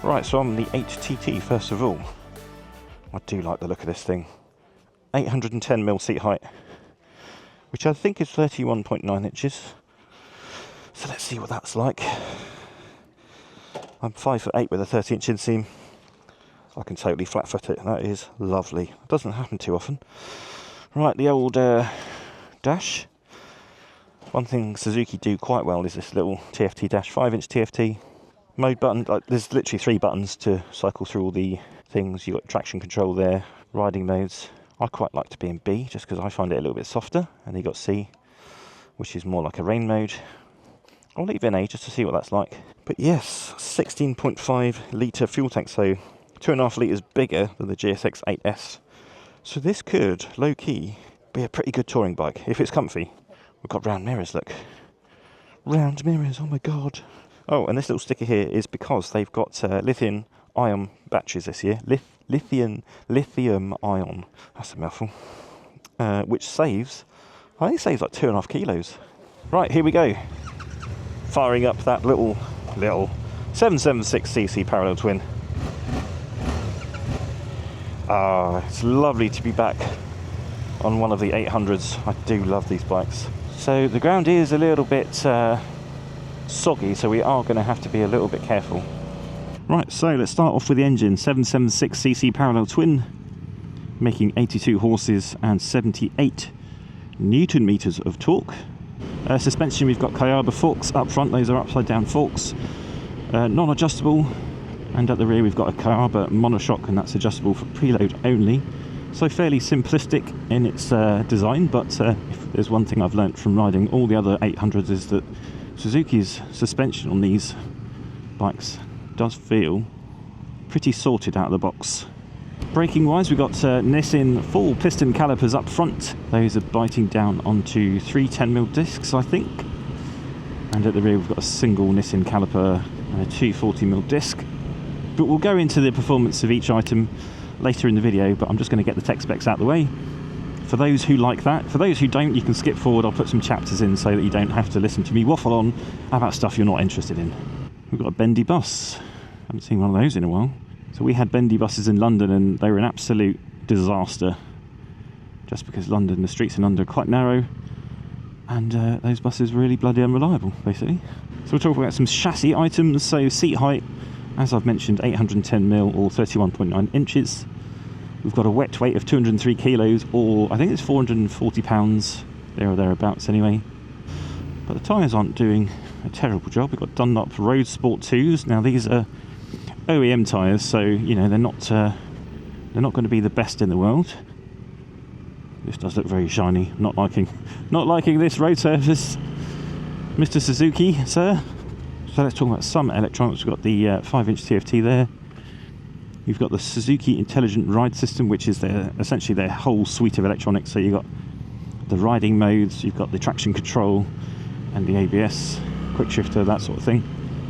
Right, so on the 8TT first of all. I do like the look of this thing. 810mm seat height, which I think is 31.9 inches. So let's see what that's like. I'm 5'8" with a 30-inch inseam. I can totally flat foot it. That is lovely. It doesn't happen too often. Right, the old dash. One thing Suzuki do quite well is this little TFT dash, 5-inch TFT. Mode button, like, there's literally 3 buttons to cycle through all the things. You've got traction control there, riding modes. I quite like to be in B just because I find it a little bit softer. And you got C, which is more like a rain mode. I'll leave in A just to see what that's like. But yes, 16.5 litre fuel tank, so 2.5 litres bigger than the GSX-8S. So this could, low-key, be a pretty good touring bike if it's comfy. We've got round mirrors, look. Round mirrors, oh my god. Oh, and this little sticker here is because they've got lithium-ion batteries this year. Lithium-ion. That's a mouthful. Which saves, I think it saves like 2.5 kilos. Right, here we go. Firing up that little 776cc parallel twin. It's lovely to be back on one of the 800s. I do love these bikes. So the ground is a little bit soggy, so we are going to have to be a little bit careful. Right, so let's start off with the engine. 776cc parallel twin, making 82 horses and 78 Newton meters of torque. Suspension, we've got Kayaba forks up front. Those are upside down forks, non-adjustable, and at the rear we've got a Kayaba monoshock, and that's adjustable for preload only. So fairly simplistic in its design, but if there's one thing I've learnt from riding all the other 800s is that Suzuki's suspension on these bikes does feel pretty sorted out of the box. Braking wise, we've got Nissin full piston calipers up front. Those are biting down onto 3 10mm discs, I think. And at the rear we've got a single Nissin caliper and a 2 40mm disc. But we'll go into the performance of each item later in the video, but I'm just going to get the tech specs out of the way. For those who like that, for those who don't, you can skip forward. I'll put some chapters in so that you don't have to listen to me waffle on about stuff you're not interested in. We've got a bendy bus. Haven't seen one of those in a while. So we had bendy buses in London and they were an absolute disaster. Just because London, the streets in London are quite narrow, and those buses were really bloody unreliable, basically. So we'll talk about some chassis items. So seat height, as I've mentioned, 810mm or 31.9 inches. We've got a wet weight of 203 kilos, or I think it's 440 pounds, there or thereabouts anyway. But the tyres aren't doing a terrible job. We've got Dunlop Road Sport 2s. Now these are OEM tyres, so you know they're not going to be the best in the world. This does look very shiny. Not liking this road surface, Mr. Suzuki, sir. So let's talk about some electronics. We've got the 5-inch TFT there. You've got the Suzuki Intelligent Ride System, which is essentially their whole suite of electronics. So you've got the riding modes, you've got the traction control, and the ABS, quick shifter, that sort of thing.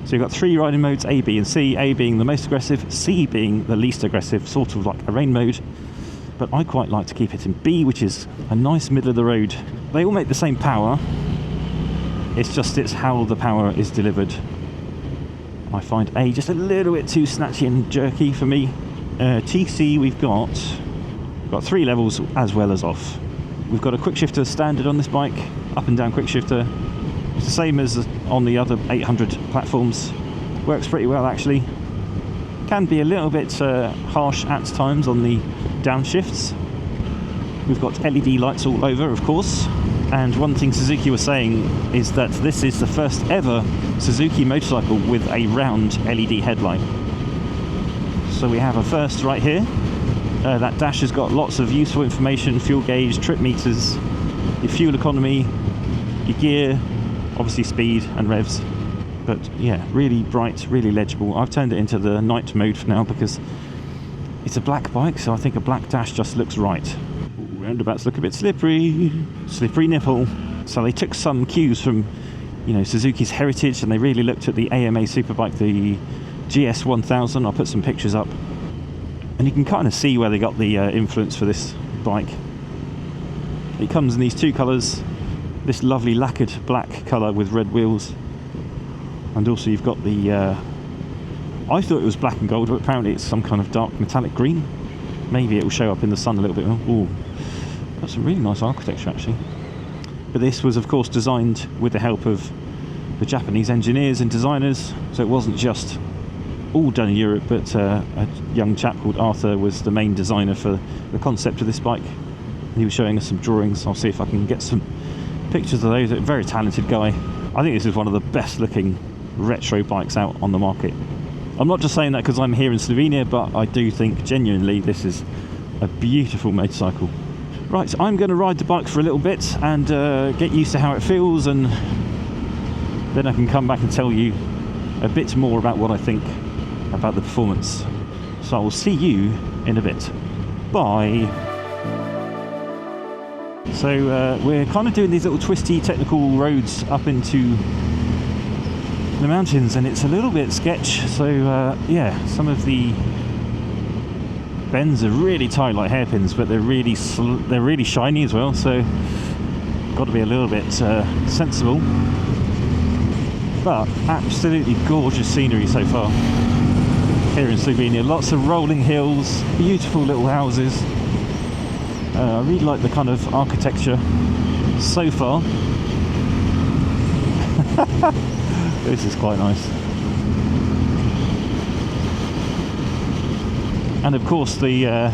So you've got 3 riding modes, A, B, and C. A being the most aggressive, C being the least aggressive, sort of like a rain mode. But I quite like to keep it in B, which is a nice middle of the road. They all make the same power. It's how the power is delivered. I find A just a little bit too snatchy and jerky for me. TC we've got 3 levels as well as off. We've got a quick shifter standard on this bike, up and down quick shifter. It's the same as on the other 800 platforms. Works pretty well actually. Can be a little bit harsh at times on the downshifts. We've got LED lights all over, of course. And one thing Suzuki was saying is that this is the first ever Suzuki motorcycle with a round LED headlight. So we have a first right here. That dash has got lots of useful information, fuel gauge, trip meters, your fuel economy, your gear, obviously speed and revs. But yeah, really bright, really legible. I've turned it into the night mode for now because it's a black bike, so I think a black dash just looks right. Roundabouts look a bit slippery nipple. So they took some cues from, you know, Suzuki's heritage, and they really looked at the AMA superbike, the GS1000. I'll put some pictures up, and you can kind of see where they got the influence for this bike. It comes in these 2 colours, this lovely lacquered black colour with red wheels, and also you've got the I thought it was black and gold, but apparently it's some kind of dark metallic green. Maybe it will show up in the sun a little bit more. Ooh, that's some really nice architecture actually. But this was of course designed with the help of the Japanese engineers and designers, so it wasn't just all done in Europe, but a young chap called Arthur was the main designer for the concept of this bike. He was showing us some drawings. I'll see if I can get some pictures of those. A very talented guy. I think this is one of the best looking retro bikes out on the market. I'm not just saying that because I'm here in Slovenia, but I do think genuinely this is a beautiful motorcycle. Right, so I'm going to ride the bike for a little bit and get used to how it feels, and then I can come back and tell you a bit more about what I think about the performance. So I will see you in a bit. Bye. So we're kind of doing these little twisty technical roads up into the mountains, and it's a little bit sketch. So yeah, some of the bends are really tight like hairpins, but they're really shiny as well. So got to be a little bit sensible. But absolutely gorgeous scenery so far here in Slovenia. Lots of rolling hills, beautiful little houses. I really like the kind of architecture so far. This is quite nice. And of course the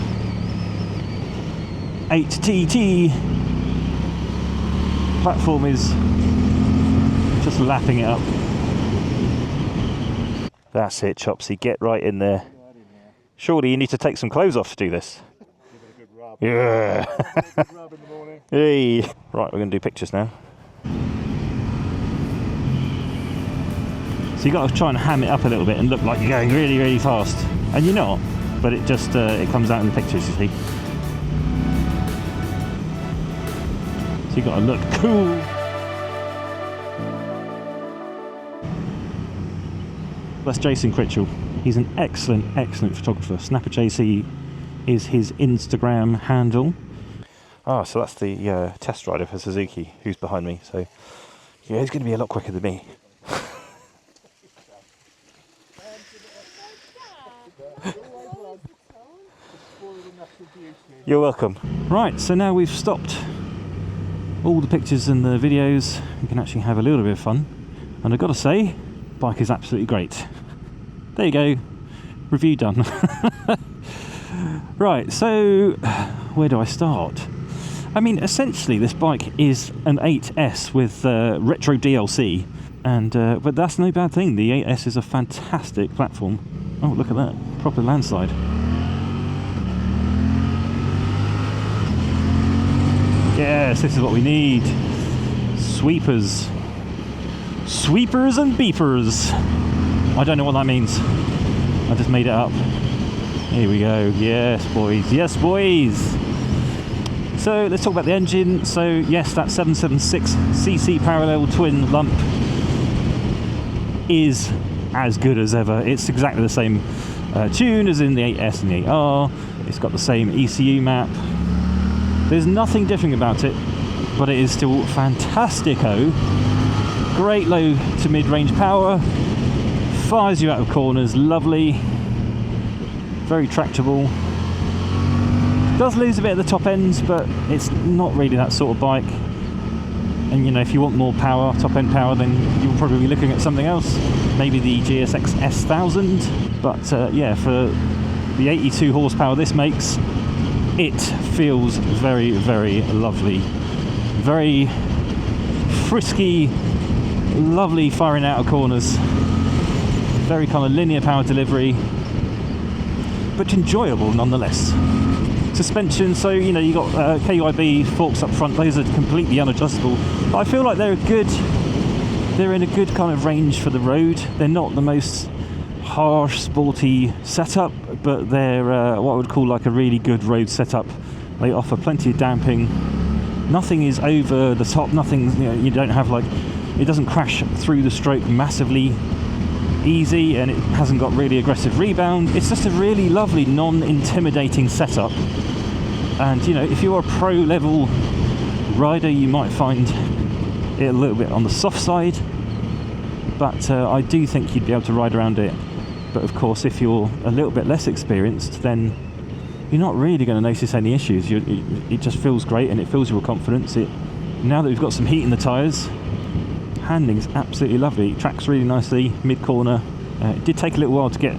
8TT platform is just lapping it up. That's it, Chopsy, get right in there. Surely you need to take some clothes off to do this. Yeah. Hey. Right, we're going to do pictures now. So you got to try and ham it up a little bit and look like you're going really, really fast, and you're not. But it just it comes out in the pictures, you see. So you got to look cool. That's Jason Critchell. He's an excellent, excellent photographer. Snapper JC is his Instagram handle. Ah, so that's the test rider for Suzuki who's behind me. So yeah, he's going to be a lot quicker than me. You're welcome. Right, so now we've stopped all the pictures and the videos. We can actually have a little bit of fun. And I've got to say, bike is absolutely great. There you go, review done. Right, so where do I start? I mean, essentially this bike is an 8S with retro DLC, and but that's no bad thing. The 8S is a fantastic platform. Oh, look at that, proper landslide. Yes, this is what we need. Sweepers. Sweepers and beepers. I don't know what that means. I just made it up. Here we go. Yes, boys. Yes, boys. So let's talk about the engine. So yes, that 776cc parallel twin lump is as good as ever. It's exactly the same tune as in the 8S and the 8R. It's got the same ECU map. There's nothing different about it, but it is still fantastico. Great low to mid-range power, fires you out of corners, lovely, very tractable. Does lose a bit at the top ends, but it's not really that sort of bike. And you know, if you want more power, top end power, then you'll probably be looking at something else, maybe the GSX-8TT. But yeah, for the 82 horsepower this makes, it feels very, very lovely. Very frisky, lovely firing out of corners. Very kind of linear power delivery, but enjoyable nonetheless. Suspension, so you know, you got KUIB forks up front. Those are completely unadjustable. But I feel like they're in a good kind of range for the road. They're not the most harsh, sporty setup, but they're what I would call like a really good road setup. They offer plenty of damping. Nothing is over the top. Nothing, you know, you don't have like, it doesn't crash through the stroke massively easy, and it hasn't got really aggressive rebound. It's just a really lovely, non-intimidating setup. And you know, if you're a pro level rider, you might find it a little bit on the soft side, but I do think you'd be able to ride around it But of course, if you're a little bit less experienced, then you're not really going to notice any issues. It just feels great, and it fills you with confidence. Now that we've got some heat in the tyres, handling's absolutely lovely. It tracks really nicely, mid-corner. It did take a little while to get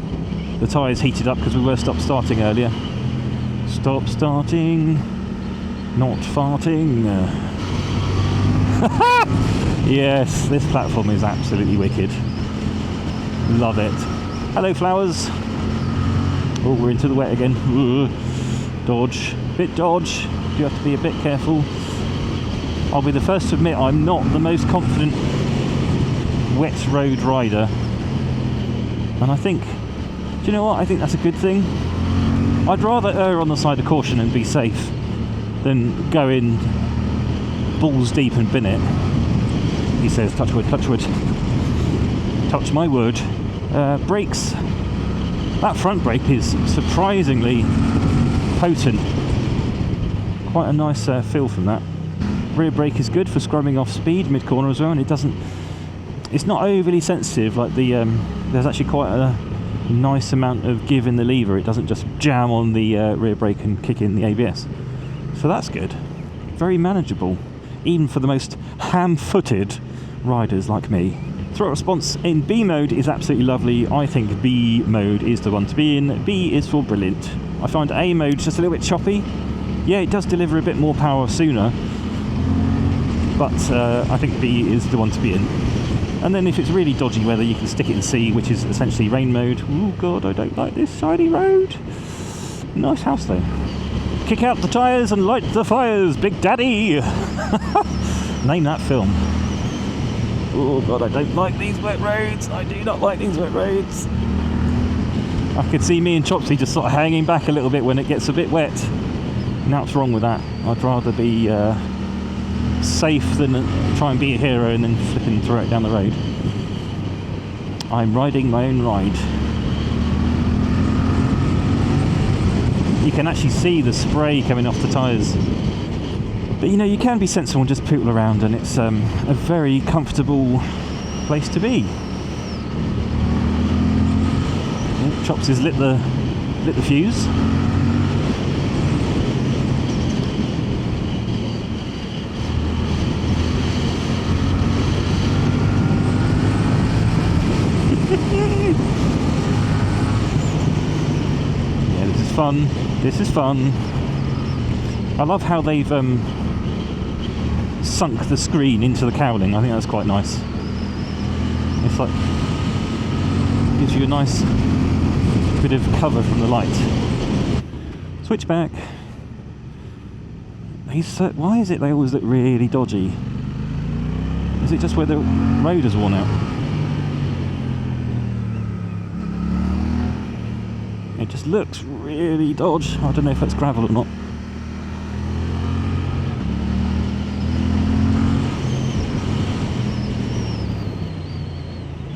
the tyres heated up because we were stop-starting earlier. Stop starting, not farting. Yes, this platform is absolutely wicked. Love it. Hello, flowers. Oh, we're into the wet again. Dodge. Bit dodge. You have to be a bit careful. I'll be the first to admit I'm not the most confident wet road rider. And I think, do you know what? I think that's a good thing. I'd rather err on the side of caution and be safe than go in balls deep and bin it. He says, touch wood, touch wood. Touch my wood. Brakes. That front brake is surprisingly potent. Quite a nice feel from that. Rear brake is good for scrubbing off speed mid-corner as well, and it's not overly sensitive. Like there's actually quite a nice amount of give in the lever. It doesn't just jam on the rear brake and kick in the ABS. So that's good. Very manageable, even for the most ham-footed riders like me. Throttle response in B mode is absolutely lovely. I think B mode is the one to be in. B is for brilliant. I find A mode just a little bit choppy. Yeah, it does deliver a bit more power sooner, but I think B is the one to be in. And then if it's really dodgy weather, you can stick it in C, which is essentially rain mode. Oh god, I don't like this shiny road. Nice house though. Kick out the tyres and light the fires, Big Daddy! Name that film. Oh god, I don't like these wet roads. I do not like these wet roads. I could see me and Chopsy just sort of hanging back a little bit when it gets a bit wet. Now what's wrong with that? I'd rather be safe than try and be a hero and then flipping throw it down the road. I'm riding my own ride. You can actually see the spray coming off the tyres. But you know, you can be sensible and just poodle around, and it's a very comfortable place to be. Oh, Chops has lit the fuse. Yeah, this is fun. This is fun. I love how they've sunk the screen into the cowling. I think that's quite nice. It's like gives you a nice bit of cover from the light. Switch back. Why is it they always look really dodgy? Is it just where the road is worn out? It just looks really dodgy. I don't know if that's gravel or not.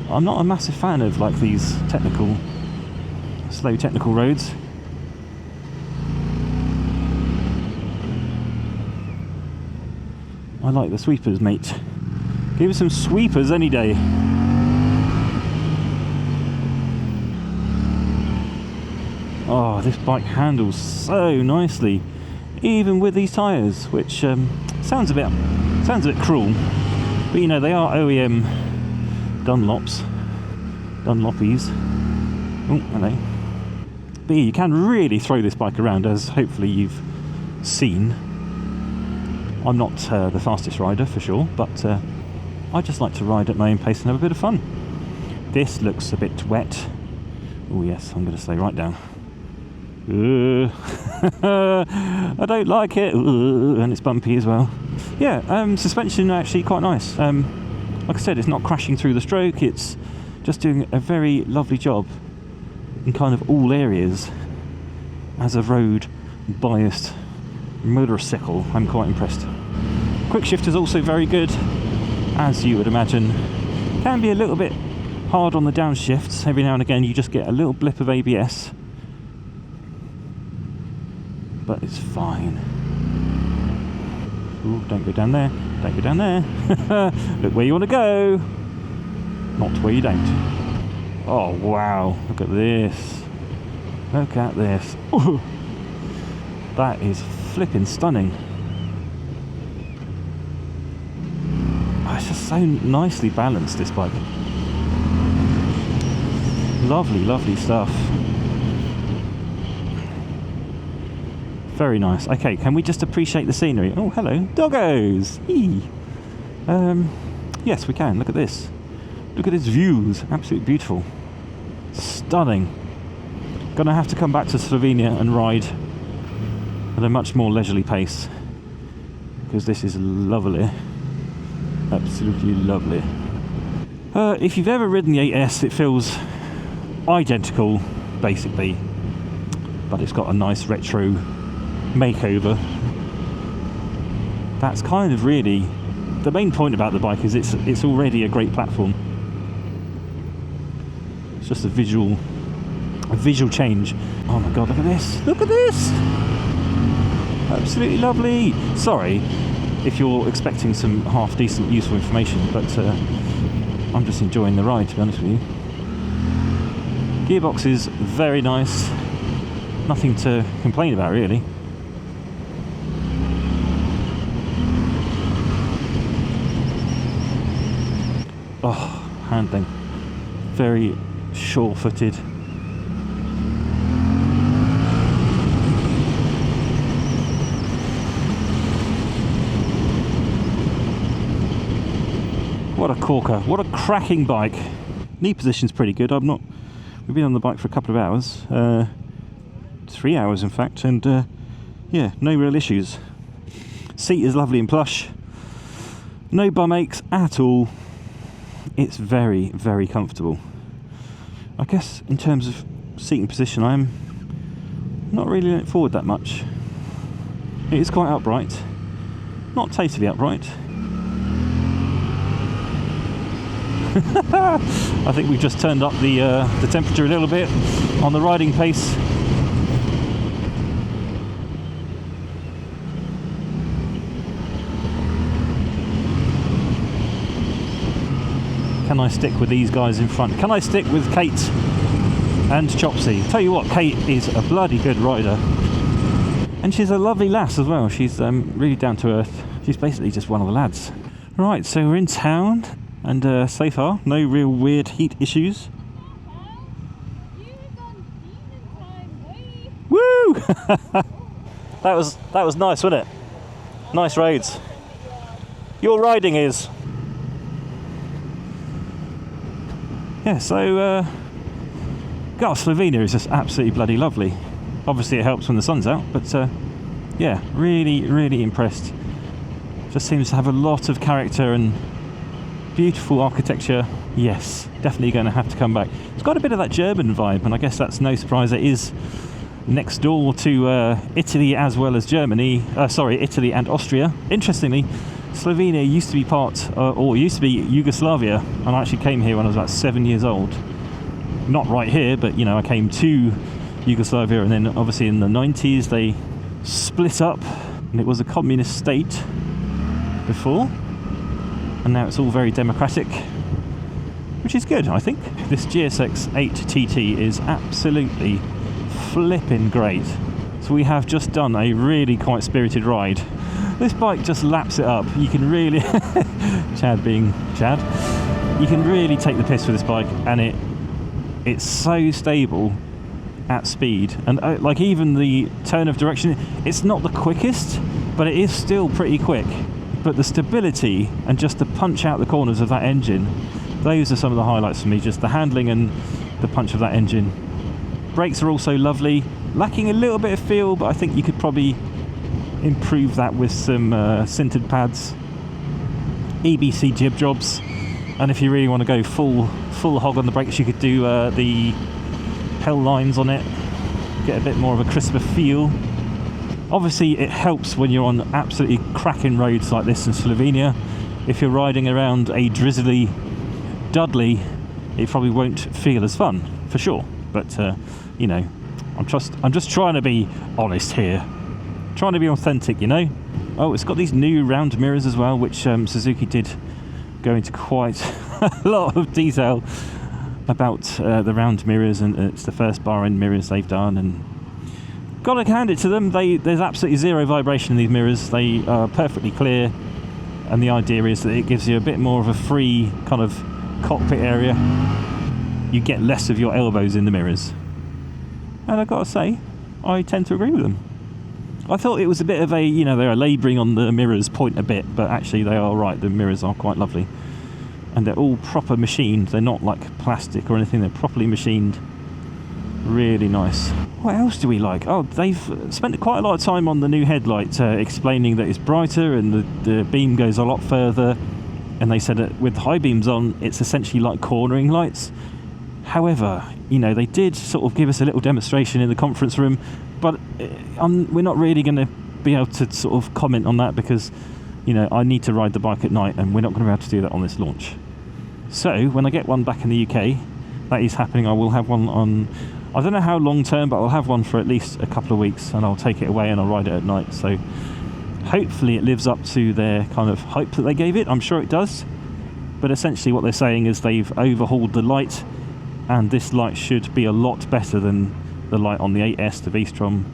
I'm not a massive fan of like these slow technical roads. I like the sweepers, mate. Give us some sweepers any day. Oh, this bike handles so nicely, even with these tyres, which sounds a bit cruel, but you know, they are OEM Dunlopies. Oh, hello. But yeah, you can really throw this bike around, as hopefully you've seen. I'm not the fastest rider for sure, but I just like to ride at my own pace and have a bit of fun. This looks a bit wet. Oh yes, I'm going to stay right down. I don't like it. And it's bumpy as well. Yeah, suspension actually quite nice. Like I said, it's not crashing through the stroke, it's just doing a very lovely job in kind of all areas. As a road biased motorcycle, I'm quite impressed. Quick shift is also very good, as you would imagine. Can be a little bit hard on the downshifts. Every now and again you just get a little blip of ABS, but it's fine. Ooh, don't go down there. Don't go down there. Look where you want to go, not where you don't. Oh wow, look at this. Look at this. Ooh. That is flipping stunning. Oh, it's just so nicely balanced, this bike. Lovely, lovely stuff. Very nice. Okay, can we just appreciate the scenery? Oh, hello, doggos! Eee. Yes, we can. Look at this. Look at its views. Absolutely beautiful. Stunning. Gonna have to come back to Slovenia and ride at a much more leisurely pace, because this is lovely. Absolutely lovely. If you've ever ridden the 8S, it feels identical, basically, but it's got a nice retro makeover. That's kind of really the main point about the bike, is it's already a great platform. It's just a visual change. Oh my god, look at this! Look at this! Absolutely lovely. Sorry if you're expecting some half decent useful information, but I'm just enjoying the ride, to be honest with you. Gearbox is very nice. Nothing to complain about, really. Oh, handling. Very sure-footed. What a corker. What a cracking bike. Knee position's pretty good. We've been on the bike for a couple of hours. 3 hours, in fact, and yeah, no real issues. Seat is lovely and plush. No bum aches at all. It's very, very comfortable. I guess in terms of seating position, I'm not really looking forward that much. It is quite upright. Not totally upright. I think we've just turned up the temperature a little bit on the riding pace. Can I stick with these guys in front? Can I stick with Kate and Chopsy? Tell you what, Kate is a bloody good rider. And she's a lovely lass as well. She's really down to earth. She's basically just one of the lads. Right, so we're in town. And so far, no real weird heat issues. Woo! That was nice, wasn't it? Nice roads. Your riding is. Yeah, so God, Slovenia is just absolutely bloody lovely. Obviously, it helps when the sun's out, but yeah, really, really impressed. Just seems to have a lot of character and beautiful architecture. Yes, definitely going to have to come back. It's got a bit of that German vibe, and I guess that's no surprise. It is next door to Italy as well as Germany. Italy and Austria. Interestingly, Slovenia used to be or used to be Yugoslavia, and I actually came here when I was about 7 years old. Not right here, but you know, I came to Yugoslavia, and then obviously in the 90s they split up, and it was a communist state before. And now it's all very democratic, which is good, I think. This GSX-8TT is absolutely flipping great. So we have just done a really quite spirited ride. This bike just laps it up. You can really, Chad being Chad, you can really take the piss with this bike, and it's so stable at speed. And like even the turn of direction, it's not the quickest, but it is still pretty quick. But the stability and just the punch out the corners of that engine, those are some of the highlights for me. Just the handling and the punch of that engine. Brakes are also lovely, lacking a little bit of feel, but I think you could probably improve that with some sintered pads, EBC jib jobs, and if you really want to go full hog on the brakes, you could do the Hell lines on it, get a bit more of a crisper feel. Obviously it helps when you're on absolutely cracking roads like this in Slovenia. If you're riding around a drizzly Dudley, it probably won't feel as fun, for sure. But you know, I'm just trying to be honest here, trying to be authentic, you know. Oh, it's got these new round mirrors as well, which Suzuki did go into quite a lot of detail about the round mirrors, and it's the first bar end mirrors they've done, and gotta hand it to them. There's absolutely zero vibration in these mirrors. They are perfectly clear, and the idea is that it gives you a bit more of a free kind of cockpit area. You get less of your elbows in the mirrors, and I've got to say, I tend to agree with them. I thought it was a bit of a, you know, they're labouring on the mirrors point a bit, but actually they are right. The mirrors are quite lovely, and they're all proper machined. They're not like plastic or anything. They're properly machined. Really nice. What else do we like? Oh, they've spent quite a lot of time on the new headlight, explaining that it's brighter and the beam goes a lot further. And they said that with high beams on, it's essentially like cornering lights. However, you know, they did sort of give us a little demonstration in the conference room, but we're not really going to be able to sort of comment on that because, you know, I need to ride the bike at night, and we're not going to be able to do that on this launch. So when I get one back in the UK, that is happening. I will have one on, I don't know how long term, but I'll have one for at least a couple of weeks, and I'll take it away and I'll ride it at night. So hopefully it lives up to their kind of hype that they gave it. I'm sure it does. But essentially what they're saying is they've overhauled the light, and this light should be a lot better than the light on the 8S, the V-Strom,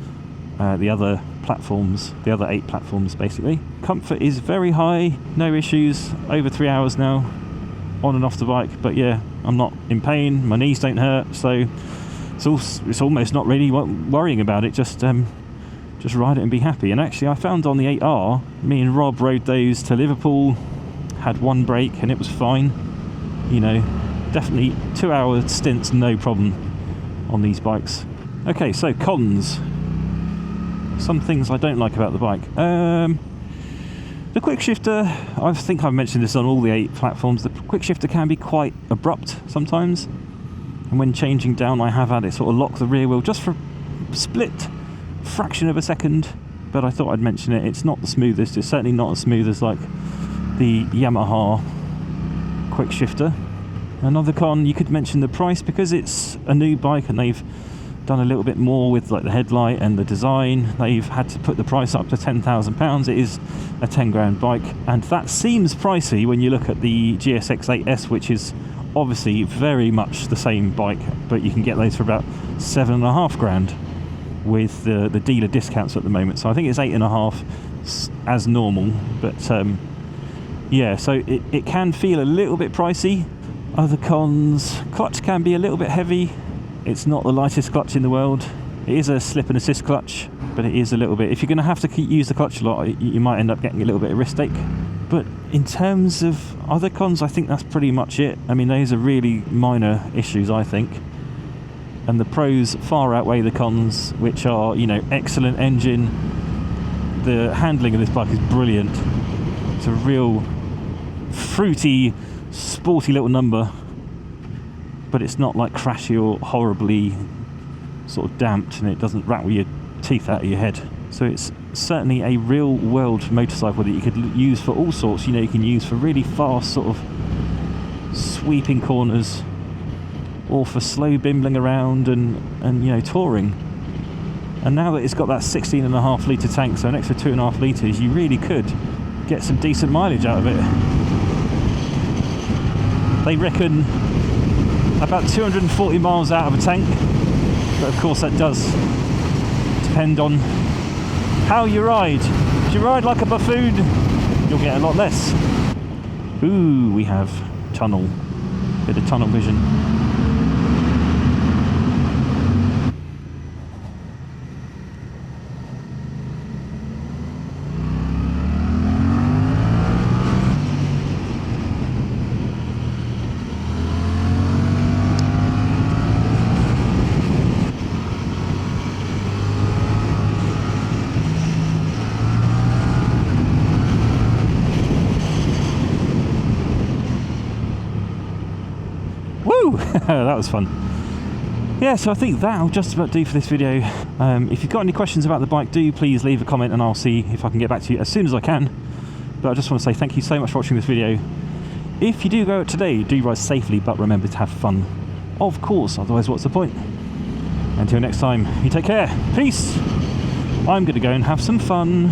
the other platforms, the other 8 platforms basically. Comfort is very high, no issues, over 3 hours now on and off the bike. But yeah, I'm not in pain, my knees don't hurt, so it's almost not really worrying about it. Just ride it and be happy. And actually I found on the 8R, me and Rob rode those to Liverpool, had one break and it was fine. You know, definitely 2 hour stints, no problem on these bikes. Okay, so cons. Some things I don't like about the bike. The quick shifter, I think I've mentioned this on all the 8 platforms, the quick shifter can be quite abrupt sometimes. And when changing down, I have had it sort of lock the rear wheel just for a split fraction of a second. But I thought I'd mention it. It's not the smoothest. It's certainly not as smooth as like the Yamaha quick shifter. Another con, you could mention the price, because it's a new bike and they've done a little bit more with like the headlight and the design. They've had to put the price up to £10,000. It is a 10 grand bike, and that seems pricey when you look at the GSX-8S, which is obviously very much the same bike, but you can get those for about 7.5 grand with the dealer discounts at the moment. So I think it's 8.5 as normal, but yeah, so it can feel a little bit pricey. Other cons, clutch can be a little bit heavy. It's not the lightest clutch in the world. It is a slip and assist clutch, but it is a little bit, if you're going to have to use the clutch a lot, you might end up getting a little bit of wrist ache. But in terms of other cons, I think that's pretty much it. I mean, those are really minor issues, I think. And the pros far outweigh the cons, which are, you know, excellent engine. The handling of this bike is brilliant. It's a real fruity, sporty little number, but it's not like crashy or horribly sort of damped, and it doesn't rattle your teeth out of your head. So it's certainly a real world motorcycle that you could use for all sorts. You know, you can use for really fast sort of sweeping corners, or for slow bimbling around and you know, touring. And now that it's got that 16.5 litre tank, so an extra 2.5 litres, you really could get some decent mileage out of it. They reckon about 240 miles out of a tank, but of course that does depend on how you ride. If you ride like a buffoon, you'll get a lot less. Ooh, we have tunnel, bit of tunnel vision. That was fun. Yeah, so I think that'll just about do for this video. If you've got any questions about the bike, do please leave a comment and I'll see if I can get back to you as soon as I can. But I just want to say thank you so much for watching this video. If you do go out today, do ride safely, but remember to have fun. Of course, otherwise what's the point? Until next time, you take care. Peace! I'm going to go and have some fun.